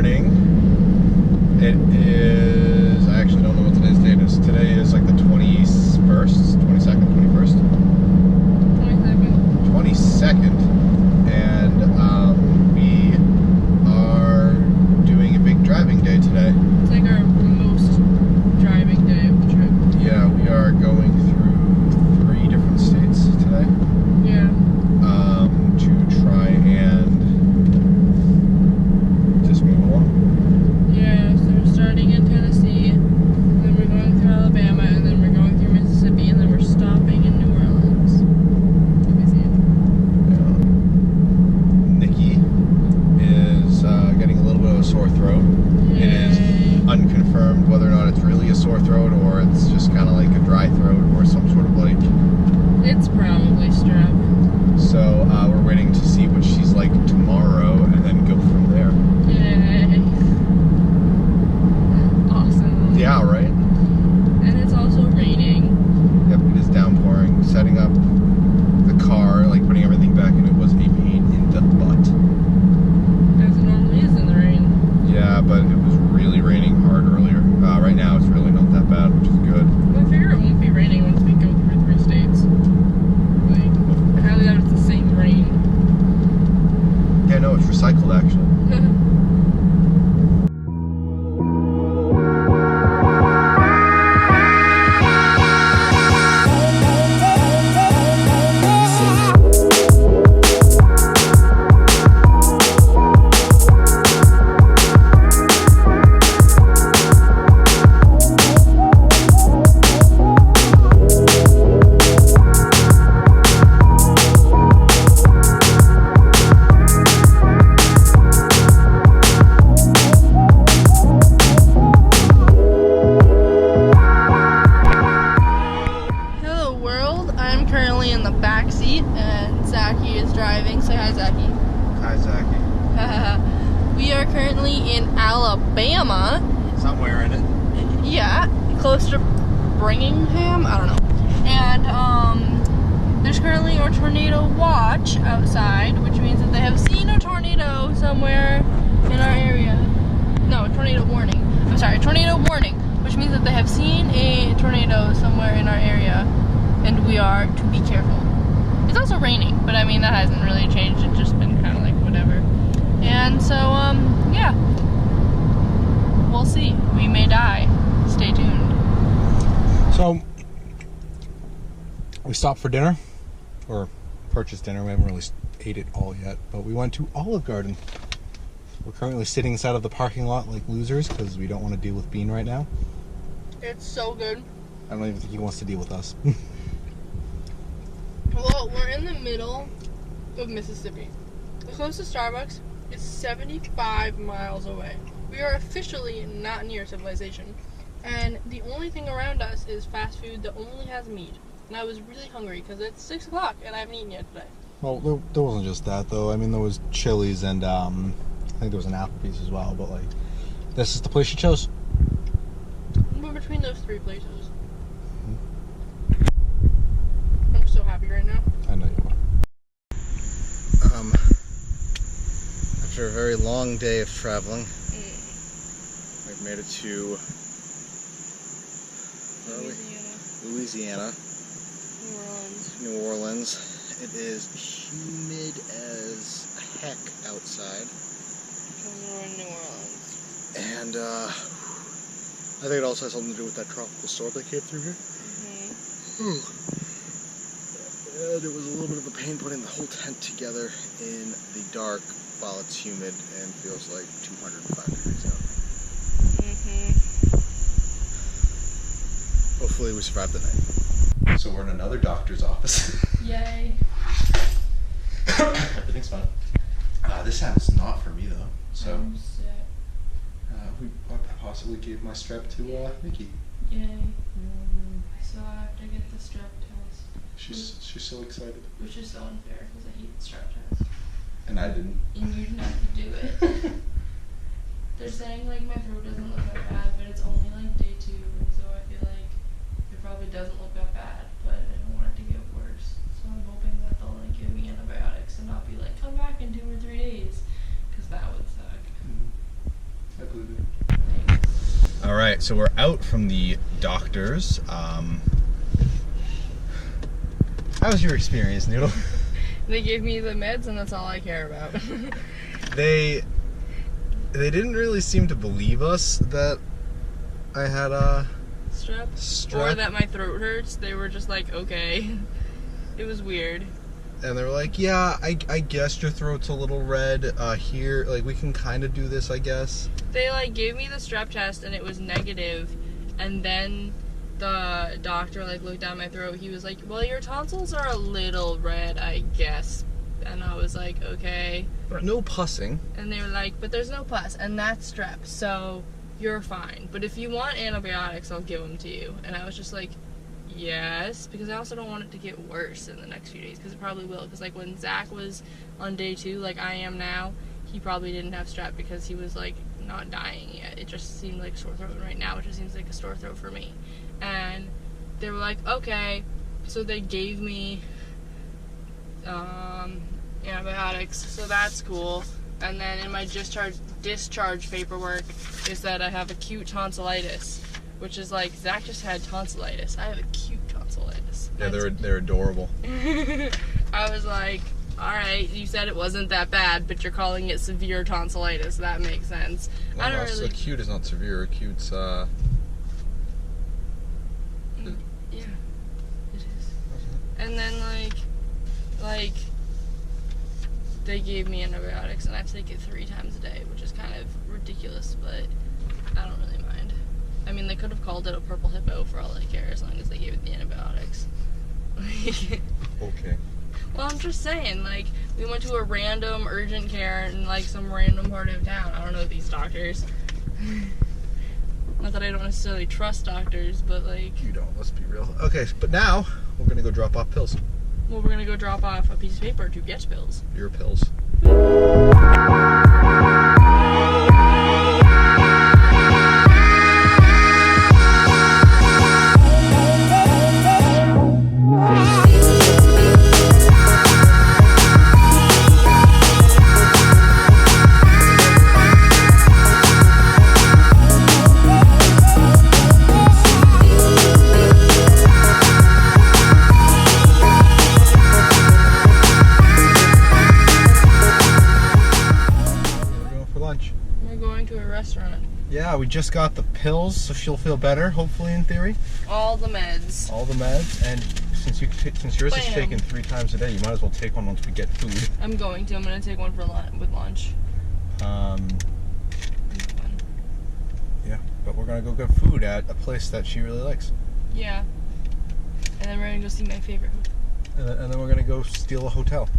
morning. It is, I actually don't know what today's date is. Today is like the 21st, 22nd, 21st? 22nd. 22nd. And we are doing a big driving day today. It's like our most driving day of the trip. Yeah, we are going through 3 different states today. Yeah. To try and just move along. Yeah, so we're starting in Tennessee, and then we're going through Alabama, and then we're going through Mississippi, and then we're stopping in New Orleans, Louisiana. Yeah. Nikki is getting a little bit of a sore throat. Yay. It is unconfirmed whether or not it's really a sore throat or it's just kind of like a dry throat or some sort of like... It's probably strep. So we're waiting to see what she's like tomorrow and then go from there. Yay. Awesome. Yeah, right? And it's also raining. Yep, it is downpouring. Setting up the car, like putting everything back in it was a pain in the butt. As it normally is in the rain. Yeah, but it was really raining hard earlier. Right now it's really not that bad, which is good. I figure it won't be raining once we go through 3 states. Like, I highly doubt it's the same rain. Yeah, no, it's recycled actually. We are currently in Alabama. Somewhere in it. Yeah, close to Birmingham. I don't know. And there's currently a tornado watch outside, which means that they have seen a tornado somewhere in our area. No, a tornado warning. I'm sorry, a tornado warning, which means that they have seen a tornado somewhere in our area, and we are to be careful. It's also raining, but I mean that hasn't really changed. It's just been kind of like whatever. And so, yeah, we'll see. We may die. Stay tuned. So, we stopped for dinner, or purchased dinner. We haven't really ate it all yet, but we went to Olive Garden. We're currently sitting inside of the parking lot like losers because we don't want to deal with Bean right now. It's so good. I don't even think he wants to deal with us. Well, we're in the middle of Mississippi. The closest Starbucks is 75 miles away. We are officially not near civilization. And the only thing around us is fast food that only has meat. And I was really hungry because it's 6 o'clock and I haven't eaten yet today. Well, there wasn't just that, though. I mean, there was Chili's and I think there was an Applebee's as well. But, like, this is the place you chose. We're between those 3 places. I'm so happy right now. I know you are. After a very long day of traveling, we've made it to Louisiana. New Orleans. It is humid as heck outside. Because we're in New Orleans. And I think it also has something to do with that tropical storm that came through here. And it was a little bit of a pain putting the whole tent together in the dark while it's humid and feels like 205 degrees out. Hopefully we survive the night. So we're in another doctor's office. Yay. Everything's fine. This hat is not for me though. So I'm sick. we possibly gave my strep to Nikki. Yay. So I have to get the strep test. She's so excited. Which is so unfair because I hate the strep test. And I didn't. And you didn't have to do it. They're saying like my throat doesn't look that bad, but it's only like day 2, and so I feel like it probably doesn't look that bad, but I don't want it to get worse. So I'm hoping that they'll like give me antibiotics and not be like, come back in 2 or 3 days, because that would suck. right, so we're out from the doctors. How was your experience, Noodle? They gave me the meds, and that's all I care about. They didn't really seem to believe us that I had a strep, or that my throat hurts. They were just like, okay. It was weird. And they were like, yeah, I guess your throat's a little red here. Like, we can kind of do this, I guess. They, like, gave me the strep test, and it was negative. And then the doctor, like, looked down my throat. He was like, well, your tonsils are a little red, I guess. And I was like, okay. But no pussing. And they were like, but there's no pus, and that's strep, so you're fine. But if you want antibiotics, I'll give them to you. And I was just like, yes, because I also don't want it to get worse in the next few days, because it probably will. Because, like, when Zach was on day 2, like I am now, he probably didn't have strep because he was, like, not dying yet. It just seemed like sore throat. And right now, it just seems like a sore throat for me. And they were like, okay. So they gave me antibiotics, so that's cool. And then in my discharge paperwork, it said I have acute tonsillitis, which is like, Zach just had tonsillitis. I have acute tonsillitis. Yeah, they're adorable. I was like, alright, you said it wasn't that bad, but you're calling it severe tonsillitis. That makes sense. No, I don't really... acute is not severe. Acute's, Yeah, it is. And then, like, they gave me antibiotics, and I take it 3 times a day, which is kind of ridiculous, but I don't really mind. I mean, they could have called it a purple hippo for all I care, as long as they gave it the antibiotics. okay. Well, I'm just saying, like, we went to a random urgent care in, like, some random part of town. I don't know these doctors. Not that I don't necessarily trust doctors, but, like... You don't, let's be real. Okay, but now, we're gonna go drop off pills. Well, we're gonna go drop off a piece of paper to get pills. Your pills. Yeah, we just got the pills, so she'll feel better, hopefully, in theory. All the meds. All the meds, and since yours is taken 3 times a day, you might as well take one once we get food. I'm going to. I'm going to take one with lunch. Yeah, but we're going to go get food at a place that she really likes. Yeah. And then we're going to go see my favorite hotel. And then we're going to go steal a hotel.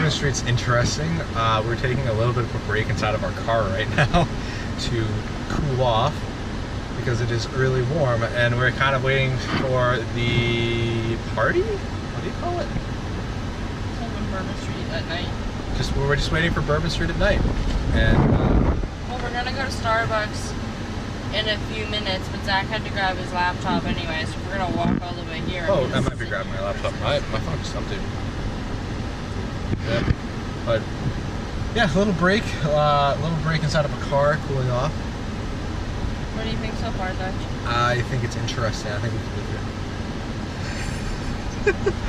Street's interesting. We're taking a little bit of a break inside of our car right now to cool off because it is really warm, and we're kind of waiting for the party? What do you call it? It's like on Bourbon Street at night. We're just waiting for Bourbon Street at night. And Well, we're gonna go to Starbucks in a few minutes, but Zach had to grab his laptop anyway, so we're gonna walk all the way here. oh, I might be grabbing my laptop. My phone just updated. Yeah, but yeah, a little break inside of a car, cooling off. What do you think so far, Dutch? I think it's interesting. I think we can live here.